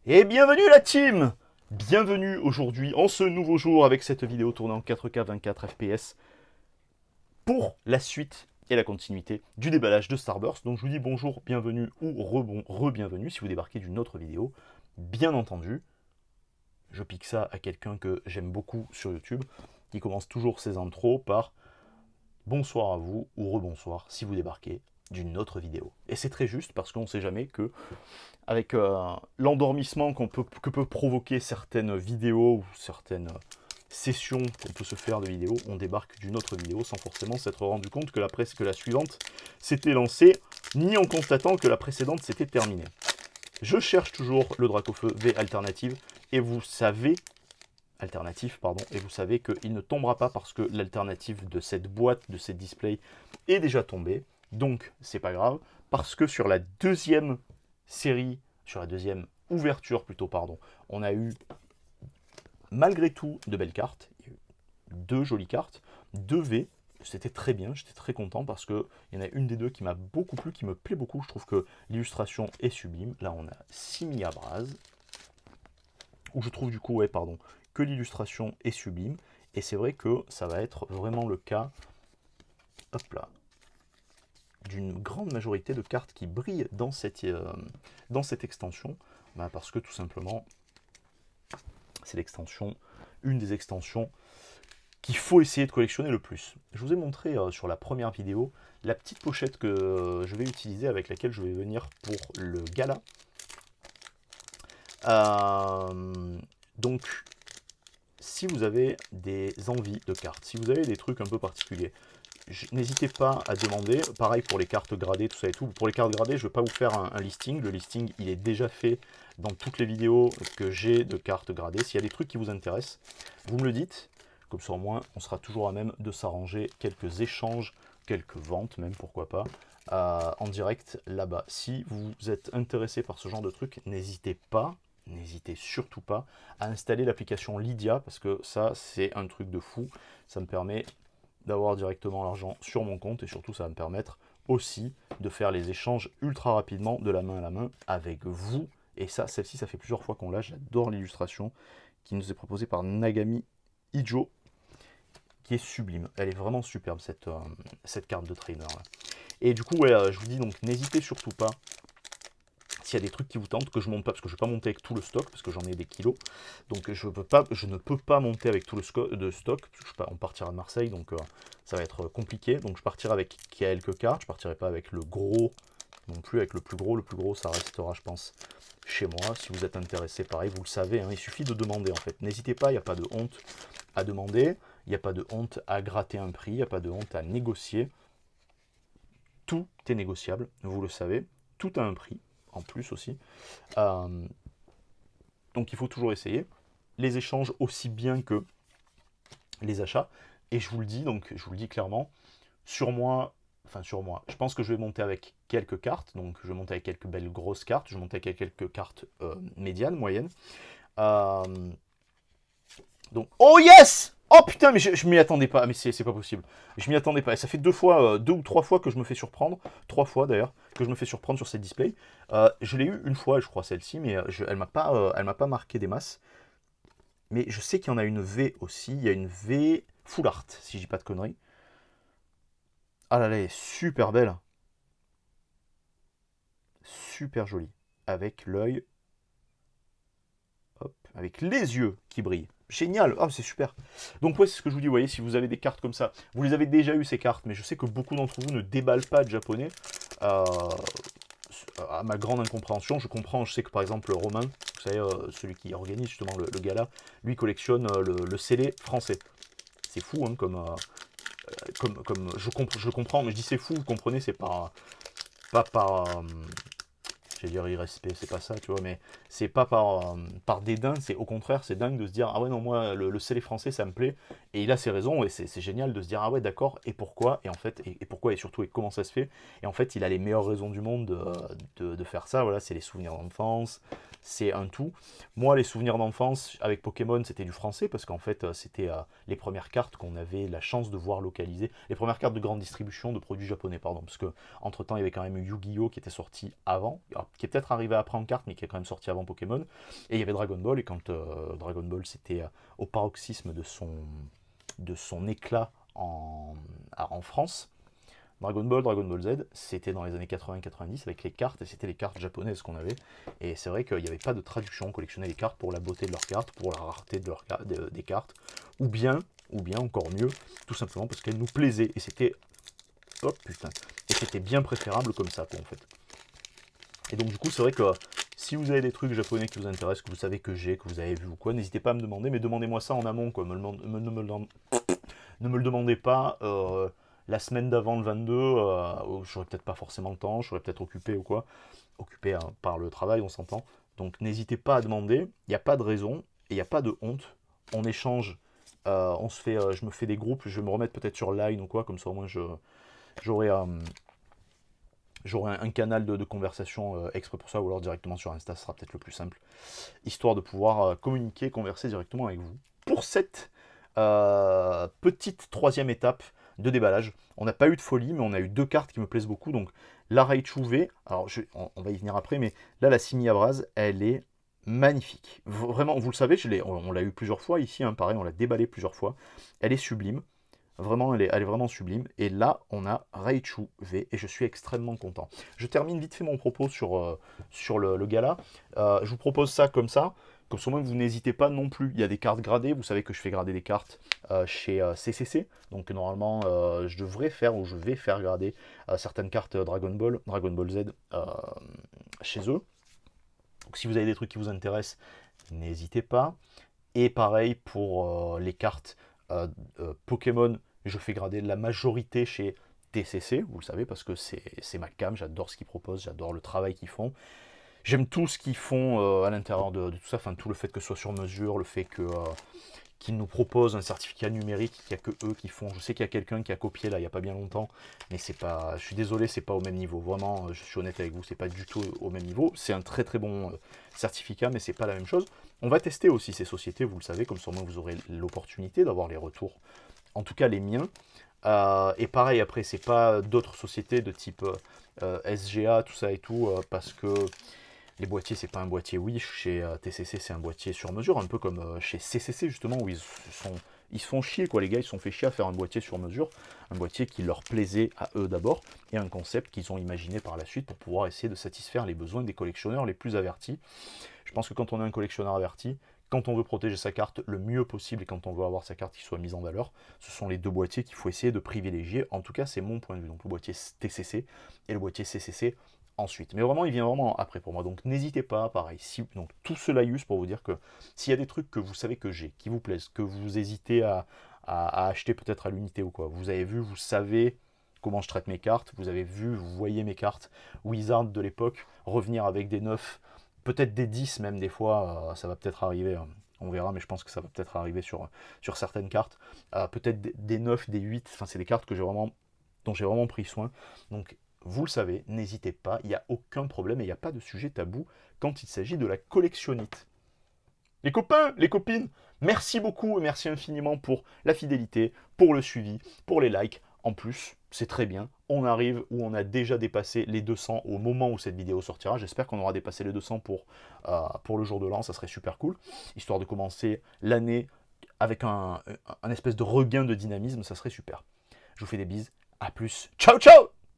Et bienvenue la team. Bienvenue aujourd'hui en ce nouveau jour avec cette vidéo tournée en 4K 24 FPS pour la suite et la continuité du déballage de Starburst. Donc je vous dis bonjour, bienvenue ou re-bienvenue si vous débarquez d'une autre vidéo. Bien entendu, je pique ça à quelqu'un que j'aime beaucoup sur YouTube, qui commence toujours ses intros par bonsoir à vous ou rebonsoir si vous débarquez d'une autre vidéo. Et c'est très juste parce qu'on ne sait jamais que avec l'endormissement que peut provoquer certaines vidéos ou certaines sessions qu'on peut se faire de vidéos, on débarque d'une autre vidéo sans forcément s'être rendu compte que la suivante s'était lancée, ni en constatant que la précédente s'était terminée. Je cherche toujours le Dracofeu V alternative, et vous savez, et vous savez qu'il ne tombera pas parce que l'alternative de cette boîte, de ces displays, est déjà tombée. Donc c'est pas grave, parce que sur la deuxième série, sur la deuxième ouverture plutôt, pardon, on a eu malgré tout de belles cartes, deux jolies cartes, deux V, c'était très bien, j'étais très content parce qu'il y en a une des deux qui m'a beaucoup plu, qui me plaît beaucoup, je trouve que l'illustration est sublime. Là on a Simi Abraz, où je trouve du coup, ouais pardon, que l'illustration est sublime, et c'est vrai que ça va être vraiment le cas, hop là, d'une grande majorité de cartes qui brillent dans cette extension, parce que tout simplement, c'est l'extension, une des extensions qu'il faut essayer de collectionner le plus. Je vous ai montré sur la première vidéo la petite pochette que je vais utiliser, avec laquelle je vais venir pour le gala. Donc, si vous avez des envies de cartes, si vous avez des trucs un peu particuliers, n'hésitez pas à demander. Pareil pour les cartes gradées, tout ça et tout. Pour les cartes gradées, je ne vais pas vous faire un listing. Le listing, il est déjà fait dans toutes les vidéos que j'ai de cartes gradées. S'il y a des trucs qui vous intéressent, vous me le dites. Comme ça, au moins, on sera toujours à même de s'arranger quelques échanges, quelques ventes même, pourquoi pas, en direct là-bas. Si vous êtes intéressé par ce genre de truc, n'hésitez surtout pas à installer l'application Lydia, parce que ça, c'est un truc de fou. Ça me permet d'avoir directement l'argent sur mon compte, et surtout ça va me permettre aussi de faire les échanges ultra rapidement de la main à la main avec vous. Et ça, celle-ci, ça fait plusieurs fois qu'on l'a, j'adore l'illustration qui nous est proposée par Nagami Ijo, qui est sublime. Elle est vraiment superbe cette carte de trainer là. Et du coup, ouais, je vous dis donc, n'hésitez surtout pas, s'il y a des trucs qui vous tentent, que je monte pas, parce que je ne vais pas monter avec tout le stock, parce que j'en ai des kilos, donc je ne peux pas monter avec tout le stock, parce que on partira de Marseille, donc ça va être compliqué. Donc je partirai avec quelques cartes, je partirai pas avec le gros non plus, avec le plus gros ça restera, je pense, chez moi. Si vous êtes intéressé, pareil, vous le savez, hein, il suffit de demander en fait. N'hésitez pas, il n'y a pas de honte à demander, il n'y a pas de honte à gratter un prix, il n'y a pas de honte à négocier. Tout est négociable, vous le savez, tout a un prix, en plus aussi. Euh, donc il faut toujours essayer. Les échanges aussi bien que les achats. Et je vous le dis, donc je vous le dis clairement, sur moi, je pense que je vais monter avec quelques cartes. Donc je vais monter avec quelques belles grosses cartes, je vais monter avec quelques cartes médianes, moyennes. Euh, donc, oh yes! Oh putain, mais je m'y attendais pas, mais c'est pas possible. Je m'y attendais pas. Et ça fait deux ou trois fois que je me fais surprendre, trois fois d'ailleurs, que je me fais surprendre sur ces displays. Je l'ai eu une fois, je crois, celle-ci, mais elle m'a pas marqué des masses. Mais je sais qu'il y en a une V aussi. Il y a une V full art, si je dis pas de conneries. Ah là là, elle est super belle. Super jolie. Avec l'œil, hop, avec les yeux qui brillent. Génial, oh, c'est super. Donc ouais, c'est ce que je vous dis, vous voyez, si vous avez des cartes comme ça, vous les avez déjà eu ces cartes, mais je sais que beaucoup d'entre vous ne déballent pas de japonais. Euh, à ma grande incompréhension, je sais que par exemple Romain, vous savez, celui qui organise justement le gala, lui collectionne le scellé français. C'est fou, hein, comme je comprends, mais je dis c'est fou, vous comprenez, c'est pas par, j'allais dire irrespect, c'est pas ça, tu vois, mais c'est pas par dédain, c'est au contraire, c'est dingue de se dire, ah ouais, non, moi, le scellé français, ça me plaît, et il a ses raisons, et c'est génial de se dire, ah ouais, d'accord, et pourquoi, et en fait, et pourquoi, et surtout, et comment ça se fait, et en fait, il a les meilleures raisons du monde de faire ça, voilà, c'est les souvenirs d'enfance, c'est un tout. Moi, les souvenirs d'enfance avec Pokémon, c'était du français, parce qu'en fait, c'était les premières cartes qu'on avait la chance de voir localisées, les premières cartes de grande distribution de produits japonais, pardon, parce que entre-temps, il y avait quand même Yu-Gi-Oh! Qui était sorti avant, qui est peut-être arrivé après en carte, mais qui est quand même sorti avant Pokémon. Et il y avait Dragon Ball, et quand Dragon Ball c'était au paroxysme de son éclat en France, Dragon Ball Z, c'était dans les années 80-90 avec les cartes, et c'était les cartes japonaises qu'on avait. Et c'est vrai qu'il n'y avait pas de traduction, on collectionnait les cartes pour la beauté de leurs cartes, pour la rareté des cartes, ou bien encore mieux, tout simplement parce qu'elles nous plaisaient. Et c'était... Oh putain. Et c'était bien préférable comme ça, quoi, en fait. Et donc du coup, c'est vrai que si vous avez des trucs japonais qui vous intéressent, que vous savez que j'ai, que vous avez vu ou quoi, n'hésitez pas à me demander, mais demandez-moi ça en amont, quoi. Ne me le demandez pas la semaine d'avant le 22, j'aurais peut-être pas forcément le temps, je serais peut-être occupé ou quoi. Occupé hein, par le travail, on s'entend. Donc n'hésitez pas à demander, il n'y a pas de raison, et il n'y a pas de honte. On échange, je me fais des groupes, je vais me remettre peut-être sur Line ou quoi, comme ça au moins j'aurai un canal de conversation exprès pour ça, ou alors directement sur Insta, ce sera peut-être le plus simple, histoire de pouvoir communiquer, converser directement avec vous. Pour cette petite troisième étape de déballage, on n'a pas eu de folie, mais on a eu deux cartes qui me plaisent beaucoup. Donc la Raichu V, alors on va y venir après, mais là la Simiabras, elle est magnifique. Vraiment, vous le savez, on l'a eu plusieurs fois ici, hein, pareil, on l'a déballé plusieurs fois. Elle est sublime. Vraiment, elle est vraiment sublime. Et là, on a Raichu V et je suis extrêmement content. Je termine vite fait mon propos sur le gala. Je vous propose ça. Comme ça au moins, vous n'hésitez pas non plus. Il y a des cartes gradées. Vous savez que je fais grader des cartes chez CCC. Donc normalement, je devrais faire ou je vais faire grader certaines cartes Dragon Ball Z chez eux. Donc si vous avez des trucs qui vous intéressent, n'hésitez pas. Et pareil pour les cartes Pokémon, je fais grader la majorité chez TCC, vous le savez, parce que c'est ma cam, j'adore ce qu'ils proposent, j'adore le travail qu'ils font. J'aime tout ce qu'ils font à l'intérieur de tout ça, enfin tout le fait que ce soit sur mesure, le fait qu'ils nous proposent un certificat numérique qu'il n'y a que eux qui font. Je sais qu'il y a quelqu'un qui a copié là il n'y a pas bien longtemps, mais c'est pas, je suis désolé, c'est pas au même niveau. Vraiment, je suis honnête avec vous, c'est pas du tout au même niveau. C'est un très très bon certificat, mais c'est pas la même chose. On va tester aussi ces sociétés, vous le savez, comme ça au moins vous aurez l'opportunité d'avoir les retours, en tout cas les miens. Et pareil, après, c'est pas d'autres sociétés de type SGA, tout ça et tout, parce que les boîtiers, c'est pas un boîtier Wish, chez TCC, c'est un boîtier sur mesure, un peu comme chez CCC, justement, où ils se font chier, quoi, les gars, ils se sont fait chier à faire un boîtier sur mesure, un boîtier qui leur plaisait à eux d'abord, et un concept qu'ils ont imaginé par la suite pour pouvoir essayer de satisfaire les besoins des collectionneurs les plus avertis. Je pense que quand on est un collectionneur averti, quand on veut protéger sa carte le mieux possible et quand on veut avoir sa carte qui soit mise en valeur, ce sont les deux boîtiers qu'il faut essayer de privilégier. En tout cas, c'est mon point de vue. Donc le boîtier TCC et le boîtier CCC ensuite. Mais vraiment, il vient vraiment après pour moi. Donc n'hésitez pas, pareil. Donc tout cela juste pour vous dire que s'il y a des trucs que vous savez que j'ai, qui vous plaisent, que vous hésitez à acheter peut-être à l'unité ou quoi, vous avez vu, vous savez comment je traite mes cartes, vous avez vu, vous voyez mes cartes Wizard de l'époque, revenir avec des 9, peut-être des 10 même des fois, ça va peut-être arriver, on verra, mais je pense que ça va peut-être arriver sur certaines cartes, peut-être des 9, des 8, enfin c'est des cartes dont j'ai vraiment pris soin, donc vous le savez, n'hésitez pas, il n'y a aucun problème et il n'y a pas de sujet tabou quand il s'agit de la collectionnite. Les copains, les copines, merci beaucoup et merci infiniment pour la fidélité, pour le suivi, pour les likes. En plus, c'est très bien, on arrive où on a déjà dépassé les 200 au moment où cette vidéo sortira. J'espère qu'on aura dépassé les 200 pour le jour de l'an, ça serait super cool. Histoire de commencer l'année avec un espèce de regain de dynamisme, ça serait super. Je vous fais des bises, à plus, ciao ciao!